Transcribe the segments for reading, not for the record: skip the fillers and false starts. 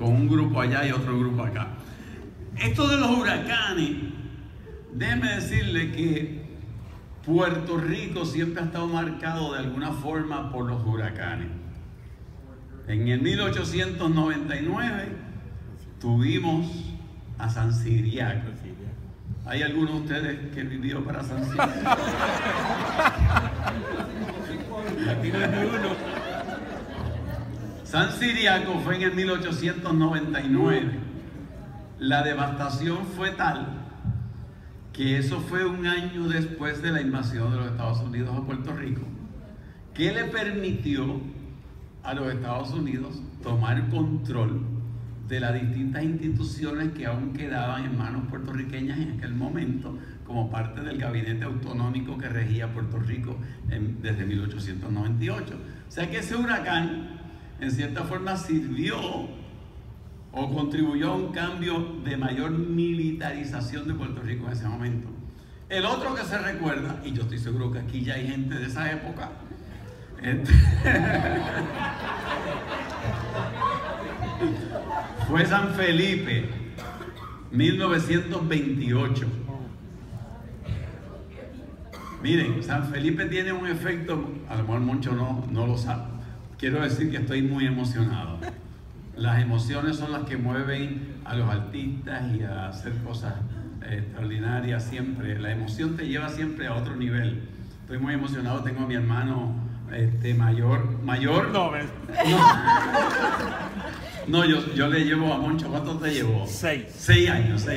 con un grupo allá y otro grupo acá. Esto de los huracanes, déjeme decirle que Puerto Rico siempre ha estado marcado de alguna forma por los huracanes. En el 1899 tuvimos a San Ciriaco. ¿Hay alguno de ustedes que vivió para San Ciriaco? Aquí no hay ni uno. San Ciriaco fue en el 1899. La devastación fue tal que eso fue un año después de la invasión de los Estados Unidos a Puerto Rico, que le permitió a los Estados Unidos tomar control de las distintas instituciones que aún quedaban en manos puertorriqueñas en aquel momento, como parte del gabinete autonómico que regía Puerto Rico desde 1898. O sea que ese huracán, en cierta forma, sirvió o contribuyó a un cambio de mayor militarización de Puerto Rico en ese momento. El otro que se recuerda, y yo estoy seguro que aquí ya hay gente de esa época, fue San Felipe, 1928. Miren, San Felipe tiene un efecto, a lo mejor muchos no lo saben. Quiero decir que estoy muy emocionado. Las emociones son las que mueven a los artistas y a hacer cosas extraordinarias siempre. La emoción te lleva siempre a otro nivel. Estoy muy emocionado, tengo a mi hermano mayor. No, yo le llevo a Moncho. ¿Cuánto te llevó? 6 años.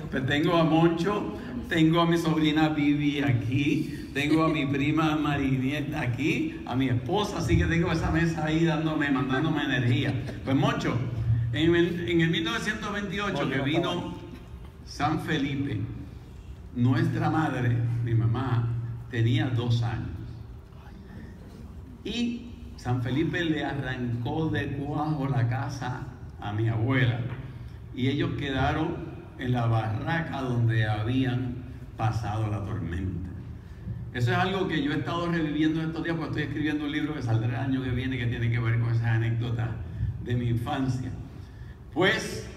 Pues tengo a Moncho, tengo a mi sobrina Vivi aquí, tengo a mi prima Marinieta aquí, a mi esposa, así que tengo esa mesa ahí mandándome energía. Pues Moncho, en el 1928 que vino San Felipe, nuestra madre, mi mamá, tenía 2 años. Y San Felipe le arrancó de cuajo la casa a mi abuela y ellos quedaron en la barraca donde habían pasado la tormenta. Eso es algo que yo he estado reviviendo en estos días, porque estoy escribiendo un libro que saldrá el año que viene que tiene que ver con esas anécdotas de mi infancia. Pues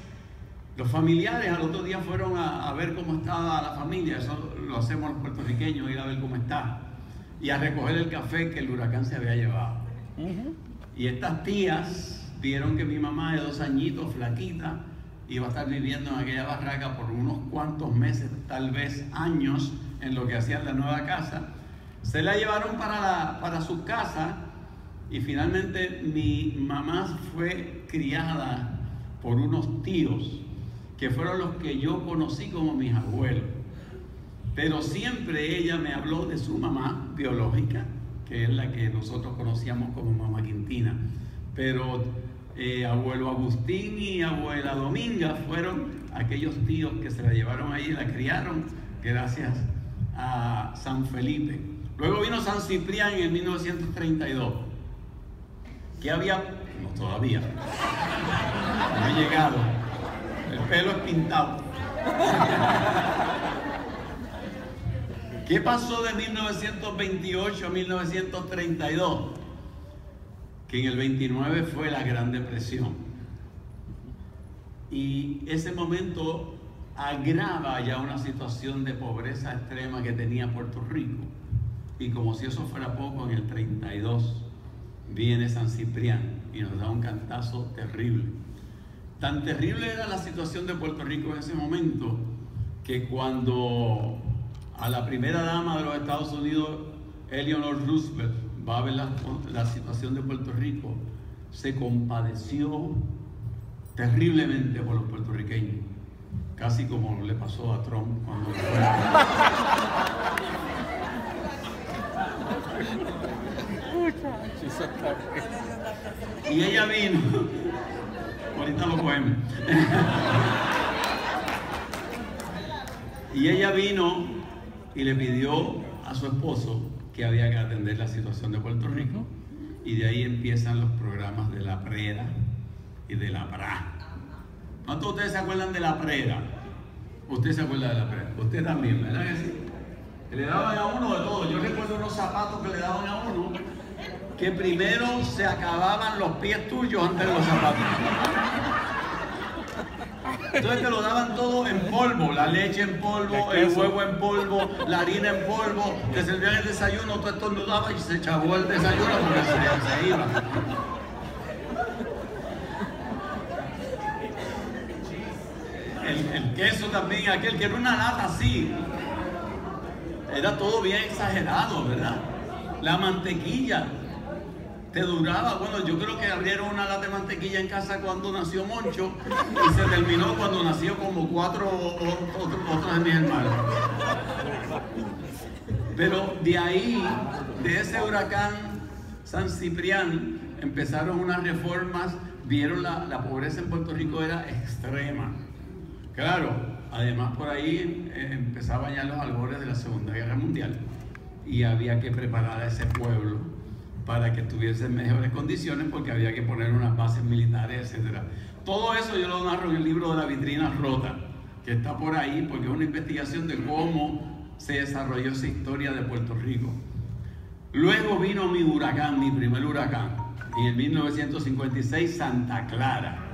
los familiares al otro día fueron a ver cómo estaba la familia. Eso lo hacemos los puertorriqueños, ir a ver cómo está y a recoger el café que el huracán se había llevado. Y estas tías vieron que mi mamá de 2 añitos, flaquita, iba a estar viviendo en aquella barraca por unos cuantos meses, tal vez años, en lo que hacían la nueva casa. Se la llevaron para su casa y finalmente mi mamá fue criada por unos tíos que fueron los que yo conocí como mis abuelos. Pero siempre ella me habló de su mamá biológica, que es la que nosotros conocíamos como Mamá Quintina. Pero abuelo Agustín y abuela Dominga fueron aquellos tíos que se la llevaron ahí y la criaron gracias a San Felipe. Luego vino San Ciprián en el 1932, que había, no todavía, no he llegado, el pelo es pintado. ¿Qué pasó de 1928 a 1932? Que en el 29 fue la Gran Depresión. Y ese momento agrava ya una situación de pobreza extrema que tenía Puerto Rico. Y como si eso fuera poco, en el 32 viene San Ciprián y nos da un cantazo terrible. Tan terrible era la situación de Puerto Rico en ese momento que cuando a la primera dama de los Estados Unidos, Eleanor Roosevelt, va a ver la situación de Puerto Rico, se compadeció terriblemente por los puertorriqueños, casi como le pasó a Trump cuando fue. Y ella vino, ahorita lo cogemos. Y ella vino y le pidió a su esposo que había que atender la situación de Puerto Rico, y de ahí empiezan los programas de la PREDA y de la PRA. ¿Cuántos de ustedes se acuerdan de la PREDA? Usted se acuerda de la PREDA, usted también, ¿verdad que sí? Que le daban a uno de todo. Yo recuerdo unos zapatos que le daban a uno, que primero se acababan los pies tuyos antes de los zapatos. Entonces te lo daban todo en polvo, la leche en polvo, el huevo en polvo, la harina en polvo, te servían el desayuno, tú estornudabas y se chavó el desayuno porque se iba. El queso también, aquel que era una lata así, era todo bien exagerado, ¿verdad? La mantequilla te duraba, bueno, yo creo que abrieron una lata de mantequilla en casa cuando nació Moncho y se terminó cuando nació como 4 otros de mis hermanos. Pero de ahí, de ese huracán San Ciprián, empezaron unas reformas, vieron la pobreza en Puerto Rico era extrema. Claro, además por ahí empezaban ya los albores de la Segunda Guerra Mundial y había que preparar a ese pueblo para que estuviese en mejores condiciones porque había que poner unas bases militares, etc. Todo eso yo lo narro en el libro de La Vitrina Rota, que está por ahí porque es una investigación de cómo se desarrolló esa historia de Puerto Rico. Luego vino mi huracán, mi primer huracán, en el 1956, Santa Clara.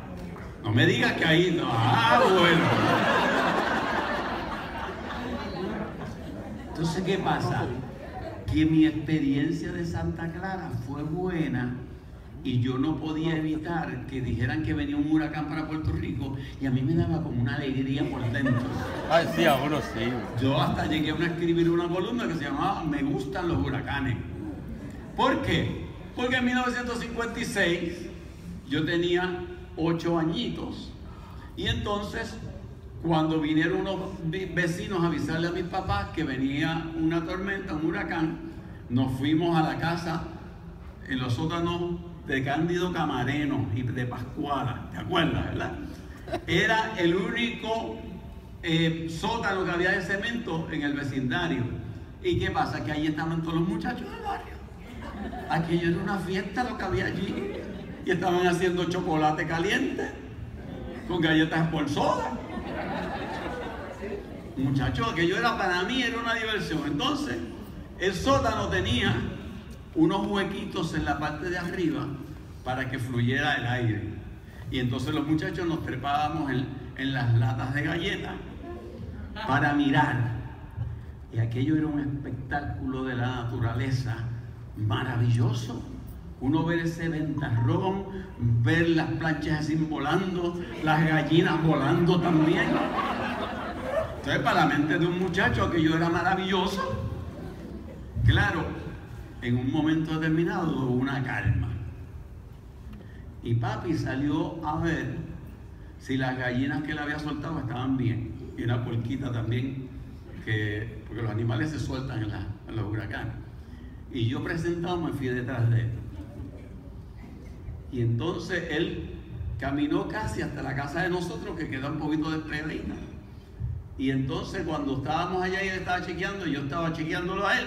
No me digas que ahí no. Ah, bueno. Entonces, ¿qué pasa? Que mi experiencia de Santa Clara fue buena y yo no podía evitar que dijeran que venía un huracán para Puerto Rico y a mí me daba como una alegría por dentro. Ay, sí, ahora sí. Yo hasta llegué a escribir una columna que se llamaba Me gustan los huracanes. ¿Por qué? Porque en 1956 yo tenía 8 añitos y entonces cuando vinieron unos vecinos a avisarle a mis papás que venía una tormenta, un huracán, nos fuimos a la casa en los sótanos de Cándido Camareno y de Pascuala, ¿te acuerdas, verdad? Era el único sótano que había de cemento en el vecindario. ¿Y qué pasa? Que ahí estaban todos los muchachos del barrio. Aquello era una fiesta lo que había allí. Y estaban haciendo chocolate caliente con galletas por soda. Muchachos, aquello era para mí, era una diversión. Entonces, el sótano tenía unos huequitos en la parte de arriba para que fluyera el aire. Y entonces los muchachos nos trepábamos en las latas de galletas para mirar. Y aquello era un espectáculo de la naturaleza maravilloso. Uno ver ese ventarrón, ver las planchas así volando, las gallinas volando también. Entonces, para la mente de un muchacho, aquello era maravilloso. Claro, en un momento determinado hubo una calma. Y papi salió a ver si las gallinas que él había soltado estaban bien. Y una puerquita también, porque los animales se sueltan en los huracanes. Y yo presentado me fui detrás de él. Y entonces él caminó casi hasta la casa de nosotros, que queda un poquito despegadita. Y entonces cuando estábamos allá y él estaba chequeando, y yo estaba chequeándolo a él,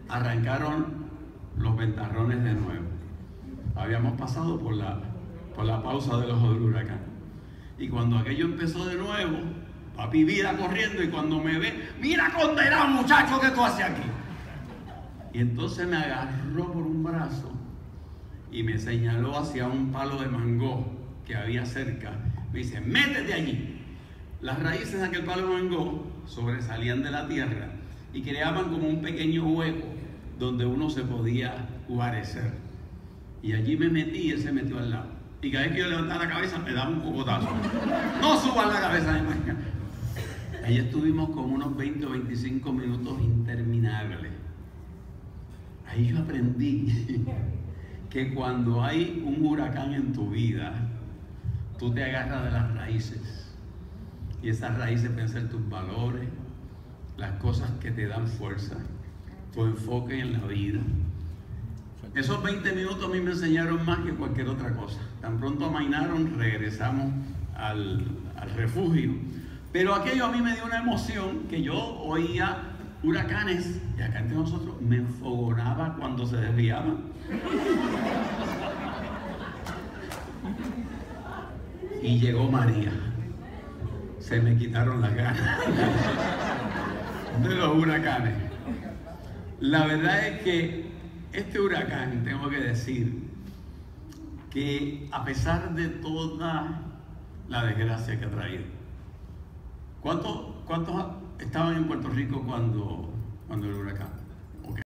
arrancaron los ventarrones de nuevo. Habíamos pasado por la pausa del ojo del huracán. Y cuando aquello empezó de nuevo, papi vira corriendo y cuando me ve, mira condenado muchacho, ¿qué tú haces aquí? Y entonces me agarró por un brazo y me señaló hacia un palo de mango que había cerca. Me dice, métete allí. Las raíces de aquel palo de mango sobresalían de la tierra y creaban como un pequeño hueco donde uno se podía guarecer. Y allí me metí y él se metió al lado. Y cada vez que yo levantaba la cabeza me daba un cocotazo. No subas la cabeza de marca. Allí estuvimos como unos 20 o 25 minutos interminables. Ahí yo aprendí que cuando hay un huracán en tu vida, tú te agarras de las raíces. Y esas raíces pueden ser tus valores, las cosas que te dan fuerza, tu enfoque en la vida. Esos 20 minutos a mí me enseñaron más que cualquier otra cosa. Tan pronto amainaron, regresamos al refugio. Pero aquello a mí me dio una emoción que yo oía huracanes y acá entre nosotros me enfogonaba cuando se desviaban. Y llegó María. Se me quitaron las ganas de los huracanes. La verdad es que este huracán, tengo que decir, que a pesar de toda la desgracia que ha traído. ¿Cuántos estaban en Puerto Rico cuando el huracán?